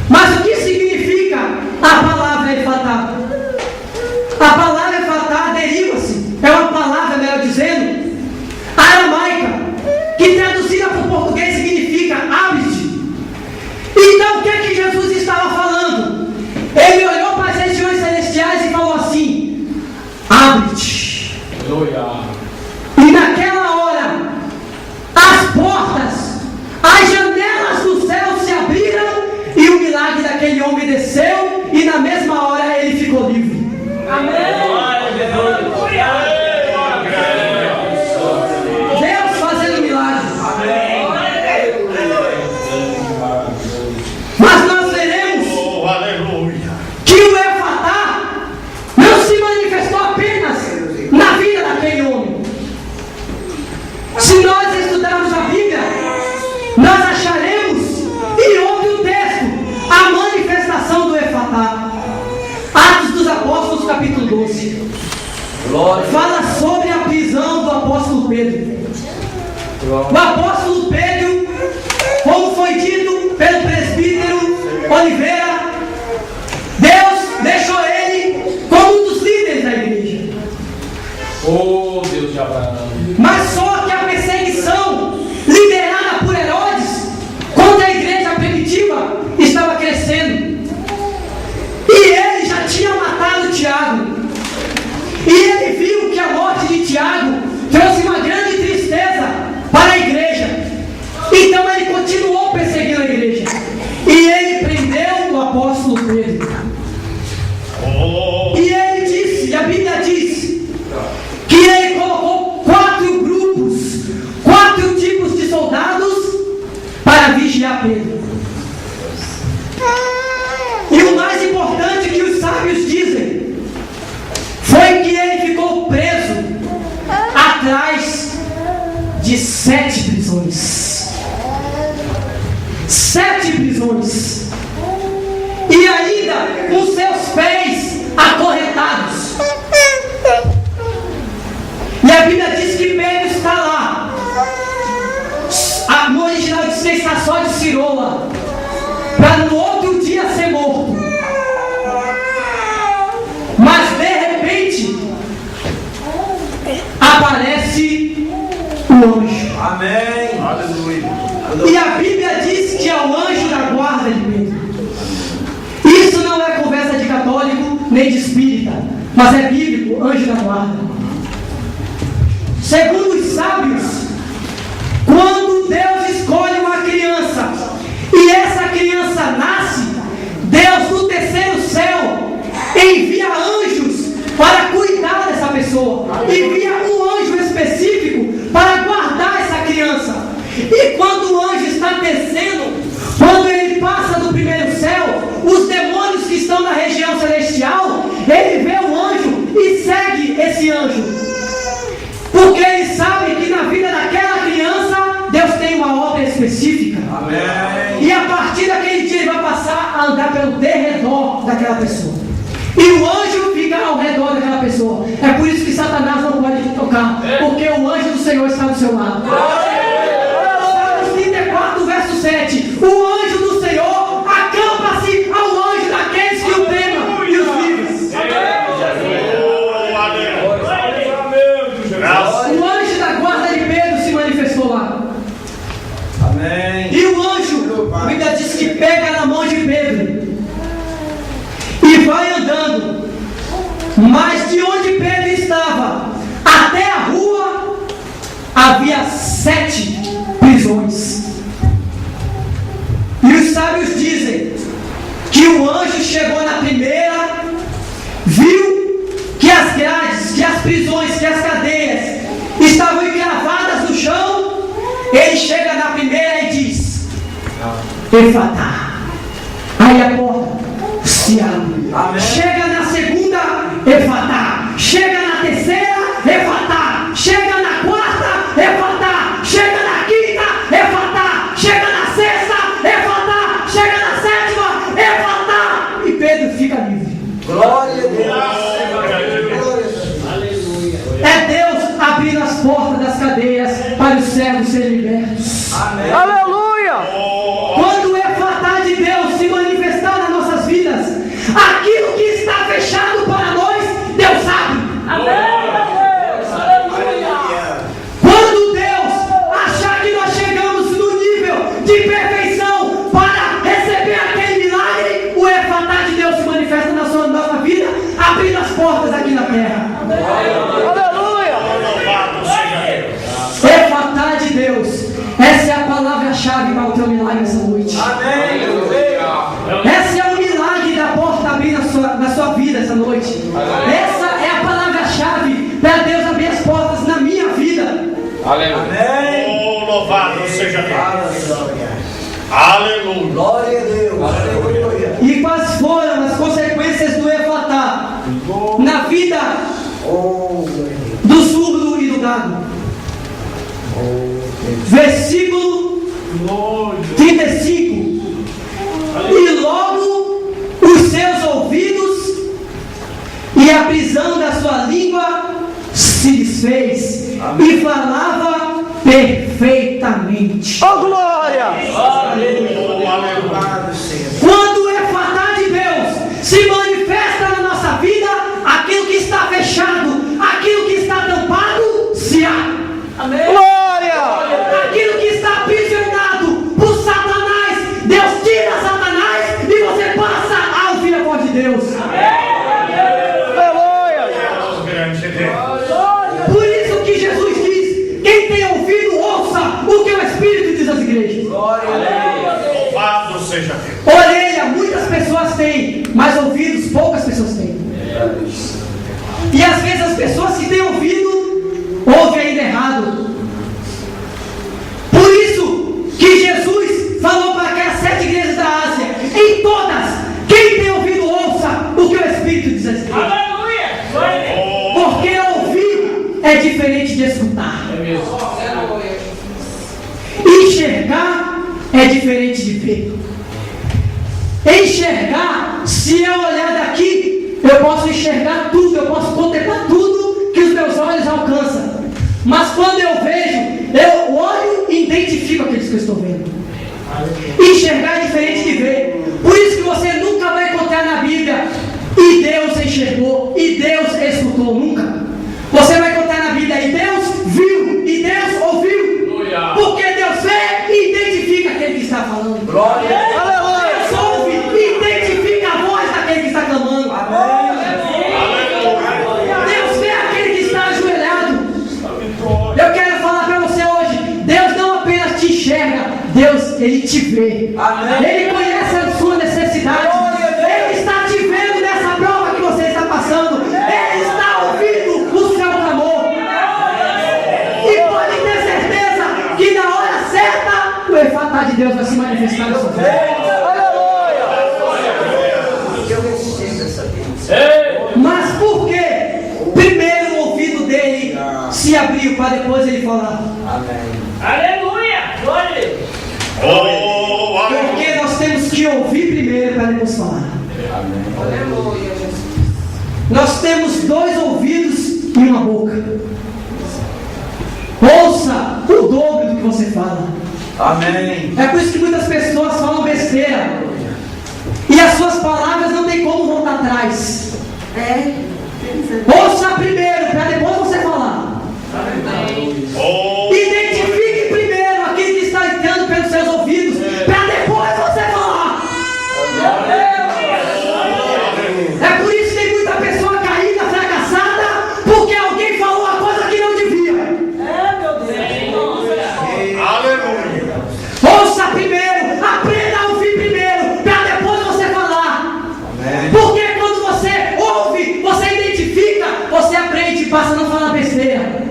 Mas o que significa a palavra Efatá? A palavra Efatá deriva-se, é uma palavra, melhor dizendo, aramaica, que traduzida para o português significa abre-te. Então o que é que Jesus estava falando? Ele olhou para as regiões celestiais e falou assim: abre-te. E naquela hora, as portas, as janelas do céu se abriram e o milagre daquele homem desceu e na mesma hora ele ficou livre. Amém. Deus fazendo milagres. Mas nós veremos que o Efatá não se manifestou apenas na vida daquele homem. Se nós estudarmos a Bíblia, nós acharemos, e ouve o texto, a manifestação do Efatá. Atos dos Apóstolos, capítulo 12. Fala sobre a prisão do apóstolo Pedro. O apóstolo Pedro, como foi dito pelo presbítero Oliveira, Deus deixou ele como um dos líderes da igreja. Oh, Deus de Abraão. Mas só que a perseguição liderada por Herodes contra a igreja primitiva estava crescendo. E ele já tinha matado Tiago. E ele viu que a morte de Tiago trouxe uma grande tristeza para a igreja. Então ele continuou perseguindo a igreja. E ele prendeu o apóstolo Pedro. E ele disse, e a Bíblia diz, que ele colocou 4 grupos, 4 tipos de soldados para vigiar Pedro. E o mais importante que os sábios dizem foi que ele ficou preso atrás de 7 prisões. 7 prisões. E ainda com seus pés acorrentados. E a Bíblia diz que Pedro está lá. No original diz que está só de cirola, para no outro dia ser morto. Mas de repente aparece o anjo. Amém. Aleluia. E a Bíblia diz que é o anjo da guarda de Pedro. Isso não é conversa de católico nem de espírita, mas é bíblico, anjo da guarda. Segundo os sábios, quando Deus escolhe uma criança e essa criança nasce, Deus no terceiro céu envia anjos para cuidar dessa pessoa, envia um anjo específico para guardar essa criança. E quando o anjo está descendo, quando ele passa do primeiro céu, os demônios que estão na região celestial, ele vê o anjo e segue esse anjo, porque ele sabe que na vida daquela criança Deus tem uma obra específica. Amém. E a partir daquele dia ele vai passar a andar pelo derredor daquela pessoa. E o anjo fica ao redor daquela pessoa. É por isso que Satanás não pode te tocar, porque o anjo do Senhor está do seu lado. Salmos 34, verso 7. O anjo do Senhor acampa-se ao anjo daqueles que o temam e os livra. O anjo da guarda de Pedro se manifestou lá. Amém. E o anjo, a Bíblia diz que pega na mão de Pedro e vai andando. Mas de onde Pedro estava até a rua havia 7 prisões. E os sábios dizem que o anjo chegou na primeira, viu que as grades, que as prisões, que as cadeias estavam encravadas no chão. Ele chega na primeira e diz: Efatá. Aí a porta se abre. Amém. Chega na segunda, Efatá. Chega na terceira, Efatá. Chega na quarta, Efatá. Chega na quinta, Efatá. Chega na sexta, Efatá. Chega na sétima, Efatá. E Pedro fica livre. Glória a Deus. É Deus abrindo as portas das cadeias para os servos serem libertos. Amém. Aleluia! Quando o Efatá de Deus se manifestar Aquilo que está fechado para nós, Deus abre. Quando Deus achar que nós chegamos no nível de perfeição para receber aquele milagre, o Efatá de Deus se manifesta na nossa vida, abrindo as portas aqui na terra. Efatá de Deus, essa é a palavra-chave para o teu milagre nessa noite. Esse é o milagre da porta abrir na sua vida essa noite. Essa é a palavra-chave para Deus abrir as portas na minha vida. Amém. Louvado seja Deus. Aleluia. Glória a Deus. Aleluia. E quais foram as consequências do Efatá na vida do surdo e do gado? Versículo 35. E logo os seus ouvidos e a prisão da sua língua se desfez e falava perfeitamente. Oh, glória! Quando o Efatá de Deus se manifesta na nossa vida, aquilo que está fechado, aquilo que está tampado, se abre. Glória! Aquilo que está aprisionado por Satanás, Deus tira Satanás e você passa a ouvir a voz de Deus. Por isso que Jesus diz: quem tem ouvido, ouça o que o Espírito diz às igrejas. Louvado seja Deus. Orelha, muitas pessoas têm, mas ouvidos, poucas pessoas têm. E às vezes as pessoas que têm ouvido, ouvem ainda errado. Por isso que Jesus falou para aquelas 7 igrejas da Ásia: em todas, quem tem ouvido, ouça o que o Espírito diz às igrejas. Porque ouvir é diferente de escutar. Enxergar é diferente de ver. Enxergar, se eu olhar daqui, eu posso enxergar tudo, eu posso contemplar tudo que os meus olhos alcançam. Mas quando eu vejo, eu olho e identifico aqueles que eu estou vendo. Enxergar é diferente de ver. Por isso que você nunca vai encontrar na Bíblia: e Deus enxergou, e Deus escutou. Nunca. Você vai encontrar na Bíblia: e Deus viu, e Deus ouviu. Porque Deus vê e identifica aquele que está falando. Glória! Deus ouve e identifica a voz daquele que está clamando. Deus vê aquele que está ajoelhado. Eu quero falar para você hoje: Deus não apenas te enxerga, Deus, Ele te vê. Ele conhece a sua necessidade. Ele está te vendo nessa prova que você está passando. Ele está ouvindo o seu clamor. E pode ter certeza que na hora certa o Efatá de Deus vai se manifestar na sua vida. Mas por que primeiro o ouvido dele se abriu para depois ele falar? Aleluia! Glória a Deus! Porque nós temos que ouvir primeiro para depois falar. Nós temos 2 ouvidos e uma boca. Ouça o dobro do que você fala. Amém. É por isso que muitas pessoas falam besteira e as suas palavras não tem como voltar atrás. Ouça primeiro para depois você falar. Identifique primeiro aquilo que está entrando pelos seus ouvidos para depois você falar. É por isso que tem muita pessoa caída, fracassada, porque alguém falou uma coisa que não devia. Aleluia. Ouça primeiro, aprenda a ouvir primeiro, para depois você falar. Porque quando você ouve, você identifica, você aprende e passa a não falar besteira.